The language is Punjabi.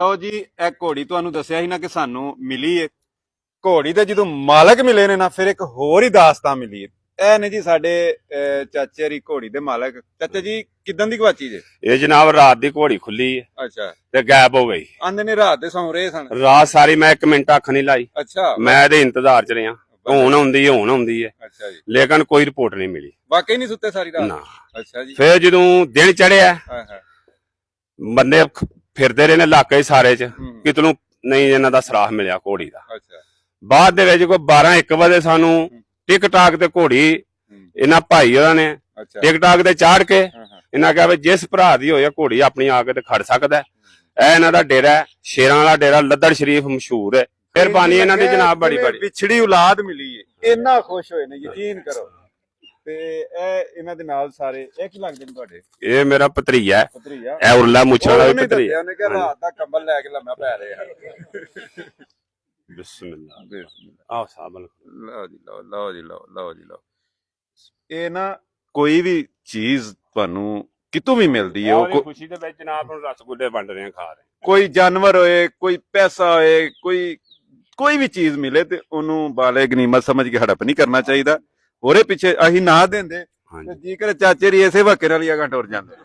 ਲਓ ਜੀ, ਇਹ ਘੋੜੀ ਤੁਹਾਨੂੰ ਦੱਸਿਆ ਸੀ ਨਾ ਕਿ ਸਾਨੂੰ ਮਿਲੀ ਏ। ਘੋੜੀ ਦੇ ਜਦੋਂ ਮਾਲਕ ਮਿਲੇ ਨੇ ਨਾ, ਫਿਰ ਇੱਕ ਹੋਰ ਹੀ ਦਾਸਤਾਨ ਮਿਲੀ ਏ। ਇਹ ਨੇ ਜੀ ਸਾਡੇ ਚਾਚੇ ਦੀ ਘੋੜੀ ਦੇ ਮਾਲਕ। ਚਾਚਾ ਜੀ, ਕਿਦਾਂ ਦੀ ਗਵਾਚੀ ਜੇ? ਇਹ ਜਨਾਬ ਰਾਤ ਦੀ ਘੋੜੀ ਖੁੱਲੀ ਹੈ ਅੱਛਾ, ਤੇ ਗਾਇਬ ਹੋ ਗਈ। ਆਂਦੇ ਨੇ ਰਾਤ ਦੇ ਸੌਂ ਰਹੇ ਸਨ। ਰਾਤ ਸਾਰੀ ਮੈਂ 1 ਮਿੰਟ ਅੱਖ ਨਹੀਂ ਲਾਈ। ਅੱਛਾ, ਮੈਂ ਇਹਦੇ ਇੰਤਜ਼ਾਰ ਚ ਰਿਹਾ, ਹੁਣ ਆਉਂਦੀ ਹੈ। ਅੱਛਾ ਜੀ, ਲੇਕਿਨ ਕੋਈ ਰਿਪੋਰਟ ਨਹੀਂ ਮਿਲੀ। ਵਾਕਈ ਨਹੀਂ ਸੁੱਤੇ ਸਾਰੀ ਰਾਤ? ਨਾ। ਅੱਛਾ ਜੀ। ਫਿਰ ਜਦੋਂ ਦਿਨ ਚੜਿਆ, ਹਾਂ ਹਾਂ। ਬੰਦੇ ਫਿਰਦੇ ਰਹੇ ਨੇ ਇਲਾਕੇ ਸਾਰੇ ਚ, ਕਿਤੋਂ ਨਹੀਂ ਇਹਨਾਂ ਦਾ ਸਰਾਹ ਮਿਲਿਆ ਘੋੜੀ ਦਾ। ਅੱਛਾ। ਬਾਅਦ ਦੇ ਵਿੱਚ ਕੋਈ 12-1 ਵਜੇ ਸਾਨੂੰ ਟਿਕ ਟਾਕ ਤੇ ਘੋੜੀ ਇਹਨਾਂ ਭਾਈ ਉਹਨਾਂ ਨੇ ਟਿਕ ਟਾਕ ਤੇ ਚਾੜ ਕੇ ਇਹਨਾਂ ਕਿਹਾ ਵੀ ਜਿਸ ਭਰਾ ਦੀ ਹੋਇਆ ਘੋੜੀ ਆਪਣੀ ਆ ਕੇ ਤੇ ਖੜ ਸਕਦਾ। ਇਹ ਇਹਨਾਂ ਦਾ ਡੇਰਾ ਹੈ, ਸ਼ੇਰਾਂ ਵਾਲਾ ਡੇਰਾ, ਲੱਦੜ ਸ਼ਰੀਫ ਮਸ਼ਹੂਰ ਹੈ। ਮਿਹਰਬਾਨੀ ਇਹਨਾਂ ਦੀ ਜਨਾਬ, ਬੜੀ ਬੜੀ। ਵਿਛੜੀ ਔਲਾਦ ਮਿਲੀ ਏ, ਇੰਨਾ ਖੁਸ਼ ਹੋਏ ਨੇ, ਯਕੀਨ ਕਰੋ। ਤੇ ਇਹ ਇਹਨਾਂ ਦੇ ਨਾਲ ਸਾਰੇ ਇਹ ਕੀ ਲੱਗਦੇ ਨੇ ਤੁਹਾਡੇ? ਇਹ ਮੇਰਾ ਭਤਰੀਆ ਹੈ, ਭਤਰੀਆ। ਇਹ ਉਰਲਾ ਮੁੱਛਾਂ ਵਾਲਾ ਭਤਰੀਆ। ਉਹਨੇ ਕਿਹਾ ਰਾਤ ਦਾ ਕੰਬਲ ਲੈ ਕੇ ਲੰਮਾ ਪੈ ਰਿਹਾ। ਬਿਸਮਿਲ੍ਲਾ ਬਿਸਮਿਲ੍ਲਾ। ਆਹ ਸਾਬਲ ਲਓ ਜੀ, ਲਓ ਜੀ, ਲਓ ਜੀ, ਲਓ। ਇਹ ਨਾ ਕੋਈ ਵੀ ਚੀਜ਼ ਤੁਹਾਨੂੰ ਕਿਤੋਂ ਵੀ ਮਿਲਦੀ ਹੈ, ਉਹ ਖੁਸ਼ੀ ਦੇ ਵਿੱਚ ਜਨਾਬ ਨੂੰ ਰਸਗੁੱਲੇ ਵੰਡ ਰਹੇ ਖਾ ਰਹੇ। ਕੋਈ ਜਾਨਵਰ ਹੋਏ, ਕੋਈ ਪੈਸਾ ਹੋਏ, ਕੋਈ ਵੀ ਚੀਜ਼ ਮਿਲੇ ਤੇ ਉਹਨੂੰ ਬਾਲੇ ਗਨੀਮਤ ਸਮਝ ਕੇ ਹੜਪ ਨਹੀਂ ਕਰਨਾ ਚਾਹੀਦਾ। ਹੋਰੇ ਪਿੱਛੇ ਅਸੀਂ ਨਾ ਦਿੰਦੇ ਤੇ ਜੀ ਕਰ ਚਾਚੇ ਰੀ ਇਸੇ ਵਾਕੇ ਨਾਲ ਹੀ ਅਗਾਂ ਟੁਰ ਜਾਂਦੇ।